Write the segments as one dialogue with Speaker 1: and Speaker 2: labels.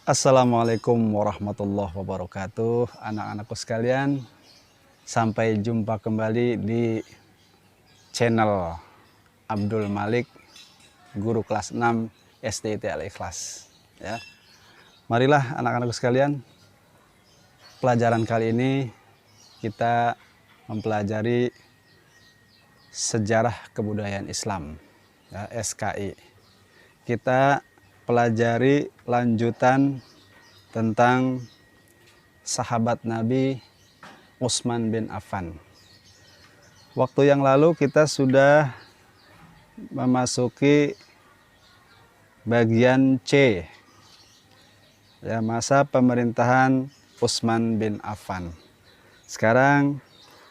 Speaker 1: Assalamualaikum warahmatullahi wabarakatuh. Anak-anakku sekalian, sampai jumpa kembali di channel Abdul Malik, guru kelas 6 SDIT Al-Ikhlas. Ya. Marilah anak-anakku sekalian, pelajaran kali ini kita mempelajari sejarah kebudayaan Islam, ya, SKI. Kita pelajari lanjutan tentang sahabat Nabi Utsman bin Affan. Waktu yang lalu kita sudah memasuki bagian C, ya, masa pemerintahan Utsman bin Affan. Sekarang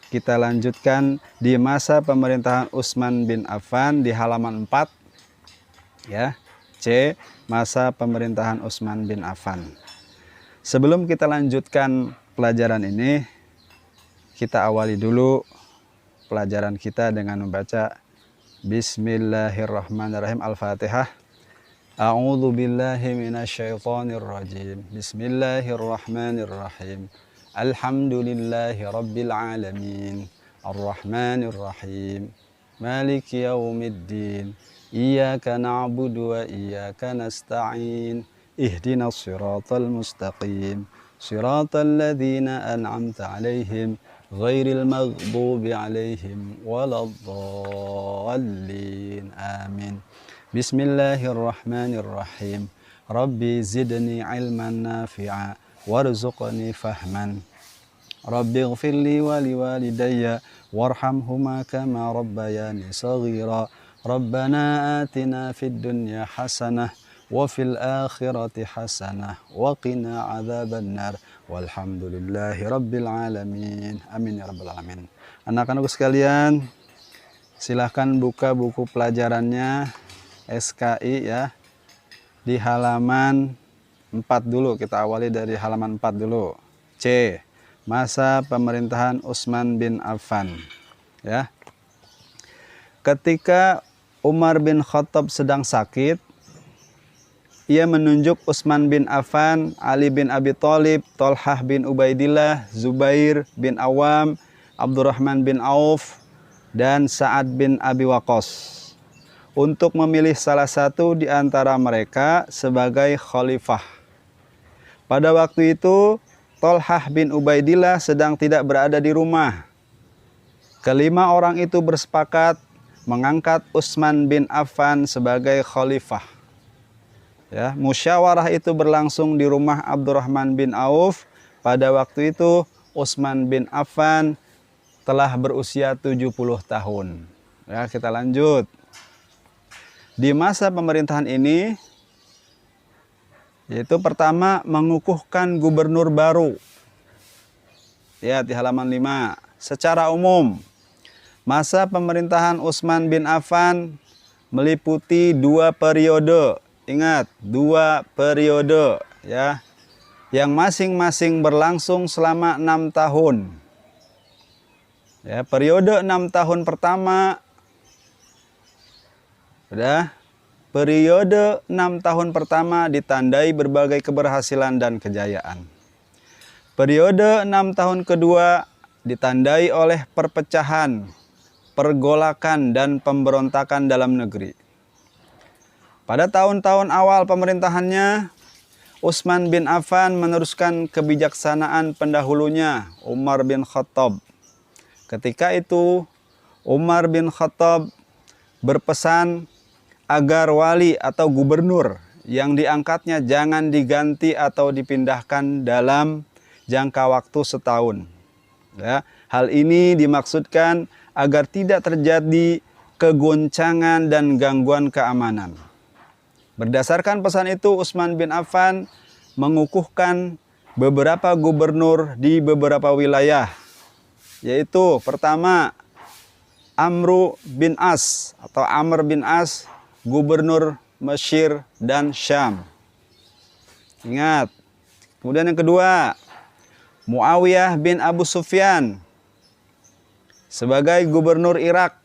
Speaker 1: kita lanjutkan di masa pemerintahan Utsman bin Affan di halaman 4, ya. C. Masa pemerintahan Utsman bin Affan. Sebelum kita lanjutkan pelajaran ini, kita awali dulu pelajaran kita dengan membaca Bismillahirrahmanirrahim. Al-Fatihah. A'udzu billahi minasyaitonir rajim. Bismillahirrahmanirrahim. Alhamdulillahi rabbil alamin. Arrahmanirrahim. Maliki yaumiddin. Iyyaka na'budu wa iyyaka nasta'in. Ihdinas siratal mustaqim. Siratal ladzina an'amta 'alaihim ghairil maghdubi 'alaihim waladdallin. Amin. Bismillahirrahmanirrahim. Rabbi zidni 'ilman nafi'a warzuqni fahman. Rabbi ighfirli wa liwalidayya warhamhuma kama rabbayani shaghira. Rabbana atina fid dunya hasanah wa fil akhirati hasanah wa qina adzabannar walhamdulillahi rabbil alamin. Amin ya rabbal alamin. Anak-anakku sekalian, silahkan buka buku pelajarannya SKI, ya, di halaman 4 dulu. Kita awali dari halaman 4 dulu. C. Masa pemerintahan Utsman bin Affan, ya. Ketika Umar bin Khattab sedang sakit, ia menunjuk Utsman bin Affan, Ali bin Abi Thalib, Thalhah bin Ubaidillah, Zubair bin Awam, Abdurrahman bin Auf, dan Sa'ad bin Abi Waqqas untuk memilih salah satu di antara mereka sebagai khalifah. Pada waktu itu, Thalhah bin Ubaidillah sedang tidak berada di rumah. Kelima orang itu bersepakat mengangkat Utsman bin Affan sebagai khalifah. Ya, musyawarah itu berlangsung di rumah Abdurrahman bin Auf. Pada waktu itu Utsman bin Affan telah berusia 70 tahun. Ya, kita lanjut. Di masa pemerintahan ini, yaitu pertama mengukuhkan gubernur baru. Ya, di halaman 5. Secara umum, masa pemerintahan Utsman bin Affan meliputi 2 periode. Ingat, 2 periode, ya, yang masing-masing berlangsung selama 6 tahun. Ya, periode 6 tahun pertama, periode 6 tahun pertama ditandai berbagai keberhasilan dan kejayaan. Periode 6 tahun kedua ditandai oleh perpecahan, pergolakan, dan pemberontakan dalam negeri. Pada tahun-tahun awal pemerintahannya, Utsman bin Affan meneruskan kebijaksanaan pendahulunya, Umar bin Khattab. Ketika itu, Umar bin Khattab berpesan agar wali atau gubernur yang diangkatnya jangan diganti atau dipindahkan dalam jangka waktu setahun. Ya, hal ini dimaksudkan agar tidak terjadi kegoncangan dan gangguan keamanan. Berdasarkan pesan itu, Utsman bin Affan mengukuhkan beberapa gubernur di beberapa wilayah, yaitu pertama Amr bin As, gubernur Mesir dan Syam. Ingat. Kemudian yang kedua, Muawiyah bin Abu Sufyan sebagai gubernur Irak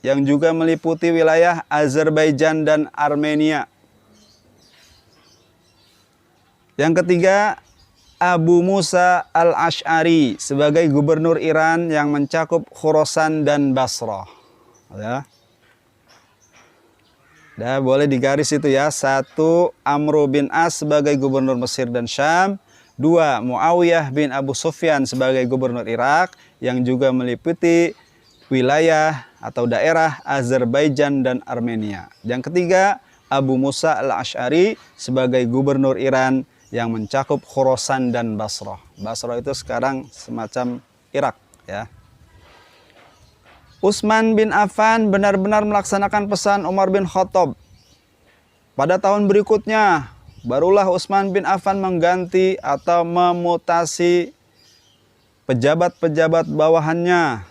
Speaker 1: yang juga meliputi wilayah Azerbaijan dan Armenia. Yang ketiga, Abu Musa al-Ash'ari sebagai gubernur Iran yang mencakup Khurasan dan Basrah. Ya. Dah boleh digaris itu ya. 1. Amr bin As sebagai gubernur Mesir dan Syam. 2. Muawiyah bin Abu Sufyan sebagai gubernur Irak yang juga meliputi wilayah atau daerah Azerbaijan dan Armenia. Yang ketiga, Abu Musa al-Ash'ari sebagai gubernur Iran yang mencakup Khurasan dan Basrah. Basrah itu sekarang semacam Irak, ya. Utsman bin Affan benar-benar melaksanakan pesan Umar bin Khattab. Pada tahun berikutnya, barulah Utsman bin Affan mengganti atau memutasi pejabat-pejabat bawahannya.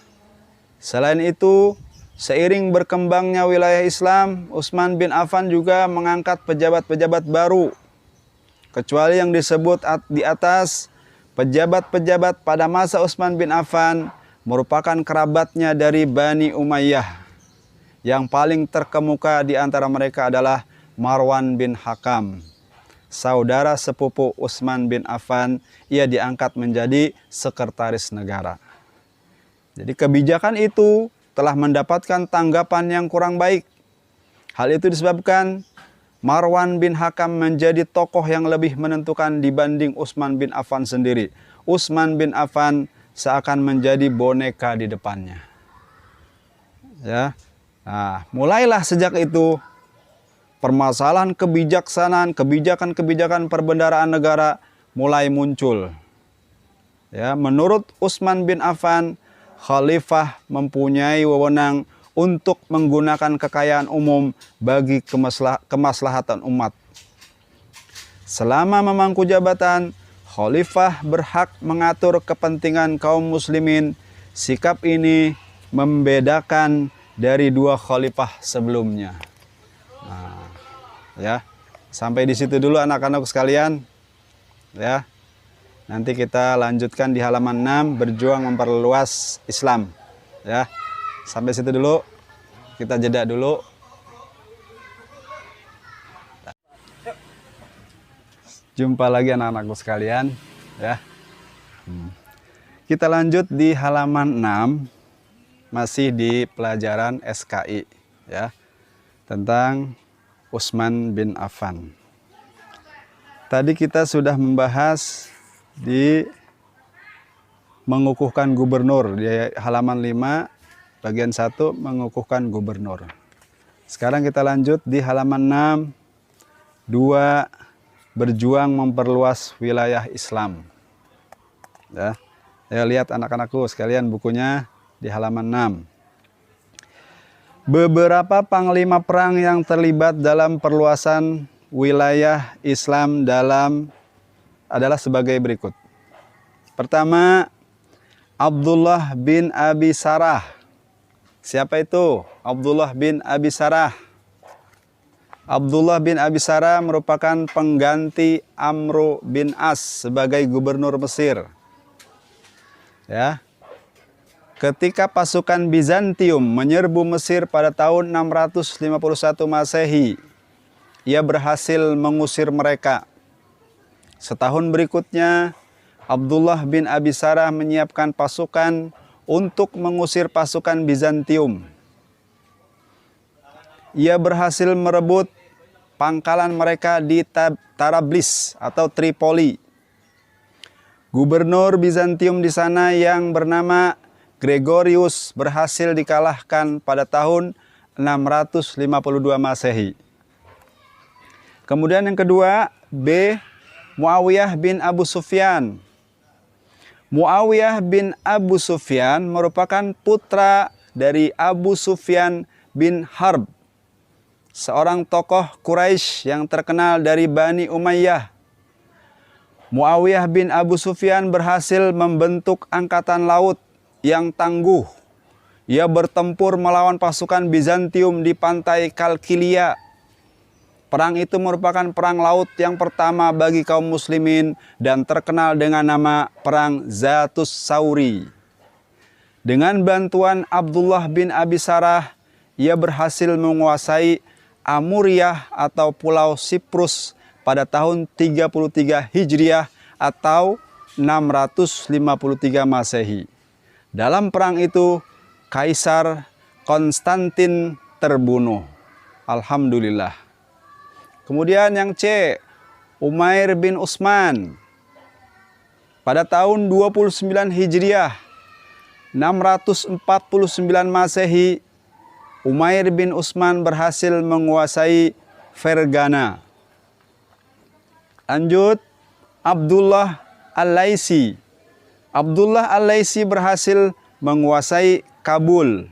Speaker 1: Selain itu, seiring berkembangnya wilayah Islam, Utsman bin Affan juga mengangkat pejabat-pejabat baru. Kecuali yang disebut di atas, pejabat-pejabat pada masa Utsman bin Affan merupakan kerabatnya dari Bani Umayyah. Yang paling terkemuka di antara mereka adalah Marwan bin Hakam, saudara sepupu Utsman bin Affan. Ia diangkat menjadi sekretaris negara. Jadi kebijakan itu telah mendapatkan tanggapan yang kurang baik. Hal itu disebabkan Marwan bin Hakam menjadi tokoh yang lebih menentukan dibanding Utsman bin Affan sendiri. Utsman bin Affan seakan menjadi boneka di depannya. Ya. Nah, mulailah sejak itu permasalahan kebijaksanaan, kebijakan-kebijakan perbendaharaan negara mulai muncul. Ya, menurut Utsman bin Affan, khalifah mempunyai wewenang untuk menggunakan kekayaan umum bagi kemaslahatan umat. Selama memangku jabatan, khalifah berhak mengatur kepentingan kaum muslimin. Sikap ini membedakan dari 2 khalifah sebelumnya. Nah, ya, sampai di situ dulu anak-anak sekalian. Ya, nanti kita lanjutkan di halaman 6, berjuang memperluas Islam. Ya. Sampai situ dulu, kita jeda dulu. Jumpa lagi anak-anakku sekalian, ya. Kita lanjut di halaman 6, masih di pelajaran SKI, ya, tentang Utsman bin Affan. Tadi kita sudah membahas di mengukuhkan gubernur di halaman 5. Bagian 1, mengukuhkan gubernur. Sekarang kita lanjut di halaman 6, 2, berjuang memperluas wilayah Islam. Ya, lihat anak-anakku sekalian bukunya di halaman 6. Beberapa panglima perang yang terlibat dalam perluasan wilayah Islam adalah sebagai berikut. Pertama, Abdullah bin Abi Sarah. Siapa itu? Abdullah bin Abi Sarah. Abdullah bin Abi Sarah merupakan pengganti Amr bin As sebagai gubernur Mesir. Ya. Ketika pasukan Bizantium menyerbu Mesir pada tahun 651 Masehi, ia berhasil mengusir mereka. Setahun berikutnya, Abdullah bin Abi Sarah menyiapkan pasukan untuk mengusir pasukan Bizantium. Ia berhasil merebut pangkalan mereka di Tarablis atau Tripoli. Gubernur Bizantium di sana yang bernama Gregorius berhasil dikalahkan pada tahun 652 Masehi. Kemudian yang kedua, B. Muawiyah bin Abu Sufyan. Muawiyah bin Abu Sufyan merupakan putra dari Abu Sufyan bin Harb, seorang tokoh Quraisy yang terkenal dari Bani Umayyah. Muawiyah bin Abu Sufyan berhasil membentuk angkatan laut yang tangguh. Ia bertempur melawan pasukan Bizantium di pantai Kalkilia. Perang itu merupakan perang laut yang pertama bagi kaum muslimin dan terkenal dengan nama Perang Zatus Sauri. Dengan bantuan Abdullah bin Abi Sarah, ia berhasil menguasai Amuriyah atau Pulau Siprus pada tahun 33 Hijriah atau 653 Masehi. Dalam perang itu, Kaisar Konstantin terbunuh. Alhamdulillah. Kemudian yang C, Umair bin Utsman. Pada tahun 29 Hijriah, 649 Masehi, Umair bin Utsman berhasil menguasai Fergana. Lanjut, Abdullah Al-Laisi. Abdullah Al-Laisi berhasil menguasai Kabul.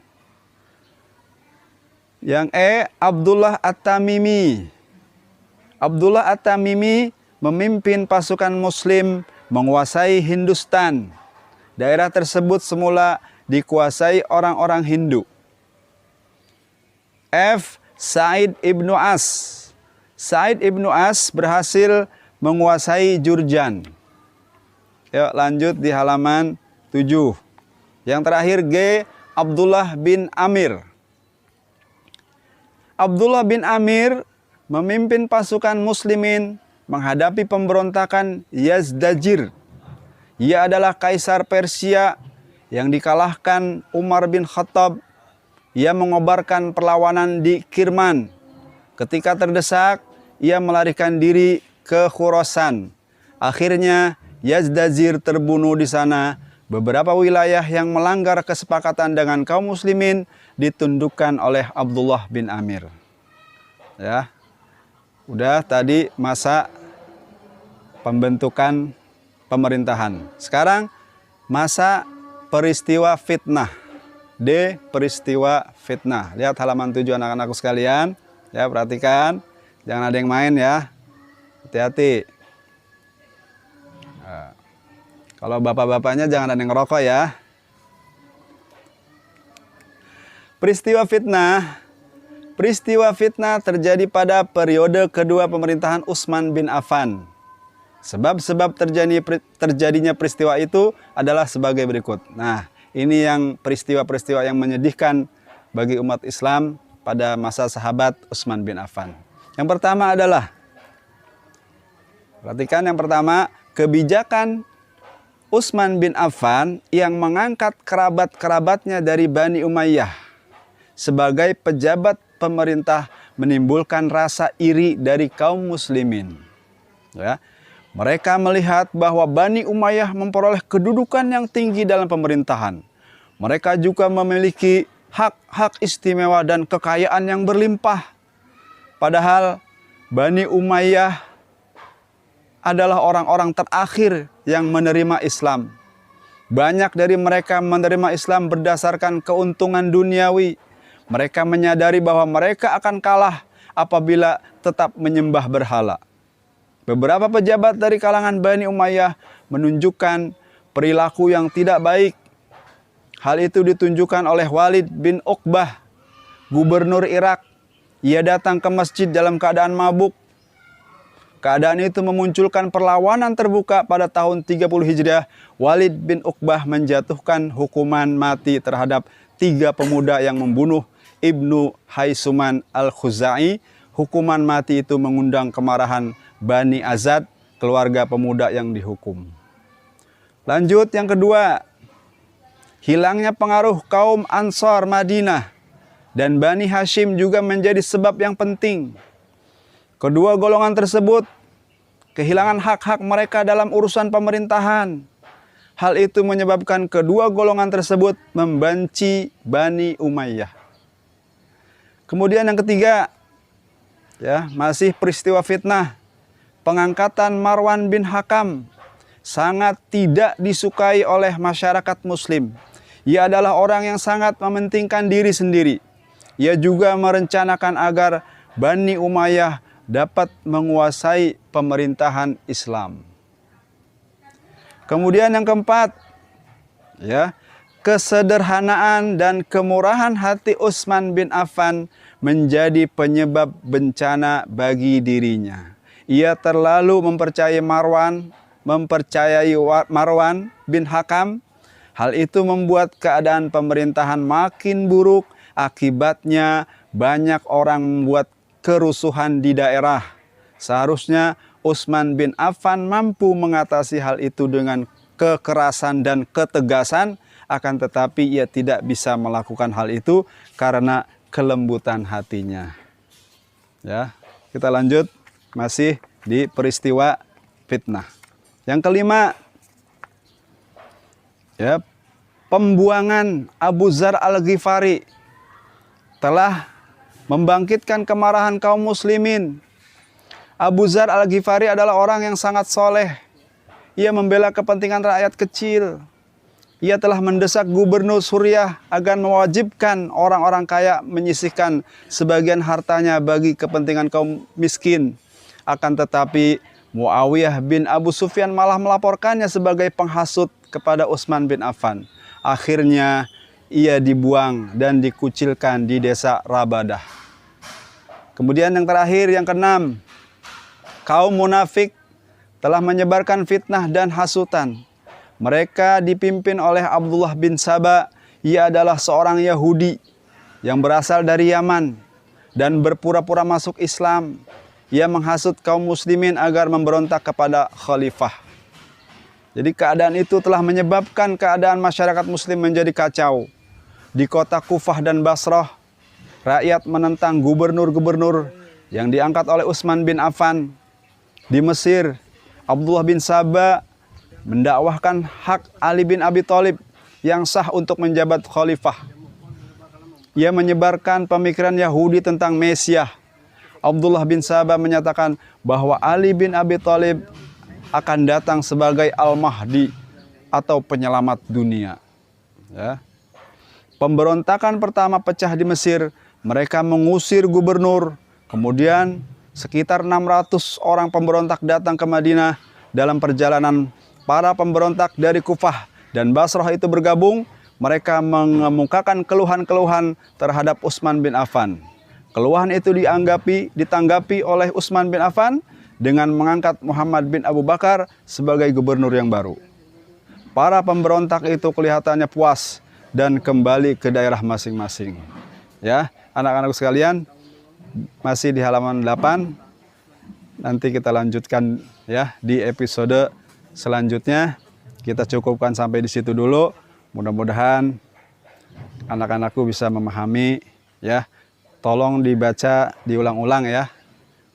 Speaker 1: Yang E, Abdullah At-Tamimi. Abdullah At-Tamimi memimpin pasukan Muslim menguasai Hindustan. Daerah tersebut semula dikuasai orang-orang Hindu. F, Sa'id ibnu As. Sa'id ibnu As berhasil menguasai Jurjan. Yuk lanjut di halaman 7. Yang terakhir G, Abdullah bin Amir. Abdullah bin Amir memimpin pasukan muslimin menghadapi pemberontakan Yazdajir. Ia adalah kaisar Persia yang dikalahkan Umar bin Khattab. Ia mengobarkan perlawanan di Kirman. Ketika terdesak, ia melarikan diri ke Khurasan. Akhirnya Yazdajir terbunuh di sana. Beberapa wilayah yang melanggar kesepakatan dengan kaum muslimin ditundukkan oleh Abdullah bin Amir. Ya. Udah tadi masa pembentukan pemerintahan. Sekarang masa peristiwa fitnah. D, peristiwa fitnah. Lihat halaman 7 anak-anakku sekalian. Ya, perhatikan. Jangan ada yang main ya. Hati-hati. Kalau bapak-bapaknya jangan ada yang ngerokok ya. Peristiwa fitnah. Peristiwa fitnah terjadi pada periode kedua pemerintahan Utsman bin Affan. Sebab-sebab terjadinya peristiwa itu adalah sebagai berikut. Nah, ini yang peristiwa-peristiwa yang menyedihkan bagi umat Islam pada masa sahabat Utsman bin Affan. Yang pertama adalah, perhatikan yang pertama, kebijakan Utsman bin Affan yang mengangkat kerabat-kerabatnya dari Bani Umayyah sebagai pejabat pemerintah menimbulkan rasa iri dari kaum muslimin. Ya. Mereka melihat bahwa Bani Umayyah memperoleh kedudukan yang tinggi dalam pemerintahan. Mereka juga memiliki hak-hak istimewa dan kekayaan yang berlimpah. Padahal Bani Umayyah adalah orang-orang terakhir yang menerima Islam. Banyak dari mereka menerima Islam berdasarkan keuntungan duniawi. Mereka menyadari bahwa mereka akan kalah apabila tetap menyembah berhala. Beberapa pejabat dari kalangan Bani Umayyah menunjukkan perilaku yang tidak baik. Hal itu ditunjukkan oleh Walid bin Uqbah, gubernur Irak. Ia datang ke masjid dalam keadaan mabuk. Keadaan itu memunculkan perlawanan terbuka pada tahun 30 Hijriah. Walid bin Uqbah menjatuhkan hukuman mati terhadap 3 pemuda yang membunuh Ibnu Haisuman al-Khuzai. Hukuman mati itu mengundang kemarahan Bani Azad, keluarga pemuda yang dihukum. Lanjut yang kedua, hilangnya pengaruh kaum Ansar Madinah dan Bani Hashim juga menjadi sebab yang penting. Kedua golongan tersebut kehilangan hak-hak mereka dalam urusan pemerintahan. Hal itu menyebabkan kedua golongan tersebut membenci Bani Umayyah. Kemudian yang ketiga, ya, masih peristiwa fitnah. Pengangkatan Marwan bin Hakam sangat tidak disukai oleh masyarakat muslim. Ia adalah orang yang sangat mementingkan diri sendiri. Ia juga merencanakan agar Bani Umayyah dapat menguasai pemerintahan Islam. Kemudian yang keempat, ya, kesederhanaan dan kemurahan hati Utsman bin Affan menjadi penyebab bencana bagi dirinya. Ia terlalu mempercayai Marwan bin Hakam. Hal itu membuat keadaan pemerintahan makin buruk. Akibatnya banyak orang membuat kerusuhan di daerah Seharusnya Utsman bin Affan mampu mengatasi hal itu dengan kekerasan dan ketegasan, akan tetapi ia tidak bisa melakukan hal itu karena kelembutan hatinya. Ya, kita lanjut masih di peristiwa fitnah. Yang kelima, ya, pembuangan Abu Dzar Al-Ghifari telah membangkitkan kemarahan kaum muslimin. Abu Dzar Al-Ghifari adalah orang yang sangat soleh. Ia membela kepentingan rakyat kecil. Ia telah mendesak Gubernur Suriah agar mewajibkan orang-orang kaya menyisihkan sebagian hartanya bagi kepentingan kaum miskin. Akan tetapi Muawiyah bin Abu Sufyan malah melaporkannya sebagai penghasut kepada Utsman bin Affan. Akhirnya ia dibuang dan dikucilkan di desa Rabadah. Kemudian yang terakhir, yang keenam, kaum munafik telah menyebarkan fitnah dan hasutan. Mereka dipimpin oleh Abdullah bin Saba. Ia adalah seorang Yahudi yang berasal dari Yaman dan berpura-pura masuk Islam. Ia menghasut kaum muslimin agar memberontak kepada khalifah. Jadi keadaan itu telah menyebabkan keadaan masyarakat muslim menjadi kacau. Di kota Kufah dan Basrah, rakyat menentang gubernur-gubernur yang diangkat oleh Utsman bin Affan. Di Mesir, Abdullah bin Saba mendakwahkan hak Ali bin Abi Thalib yang sah untuk menjabat khalifah. Ia menyebarkan pemikiran Yahudi tentang Mesiah. Abdullah bin Saba menyatakan bahwa Ali bin Abi Thalib akan datang sebagai Al-Mahdi atau penyelamat dunia. Ya. Pemberontakan pertama pecah di Mesir. Mereka mengusir gubernur. Kemudian sekitar 600 orang pemberontak datang ke Madinah. Dalam perjalanan, para pemberontak dari Kufah dan Basrah itu bergabung. Mereka mengemukakan keluhan-keluhan terhadap Utsman bin Affan. Keluhan itu ditanggapi oleh Utsman bin Affan dengan mengangkat Muhammad bin Abu Bakar sebagai gubernur yang baru. Para pemberontak itu kelihatannya puas dan kembali ke daerah masing-masing. Ya, anak-anak sekalian, masih di halaman 8. Nanti kita lanjutkan ya di episode selanjutnya. Kita cukupkan sampai di situ dulu. Mudah-mudahan anak-anakku bisa memahami ya. Tolong dibaca, diulang-ulang ya.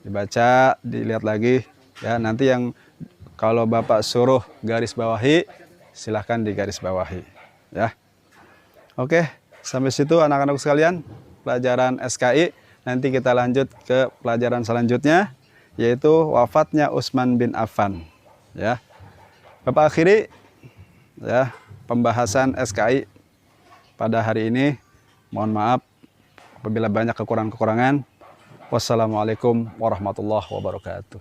Speaker 1: Dibaca, dilihat lagi ya. Nanti yang kalau Bapak suruh garis bawahi, silahkan digaris bawahi ya. Oke, sampai situ anak-anak sekalian pelajaran SKI. Nanti kita lanjut ke pelajaran selanjutnya, yaitu wafatnya Utsman bin Affan. Ya, Bapak akhiri ya pembahasan SKI pada hari ini. Mohon maaf apabila banyak kekurangan-kekurangan. Wassalamualaikum warahmatullahi wabarakatuh.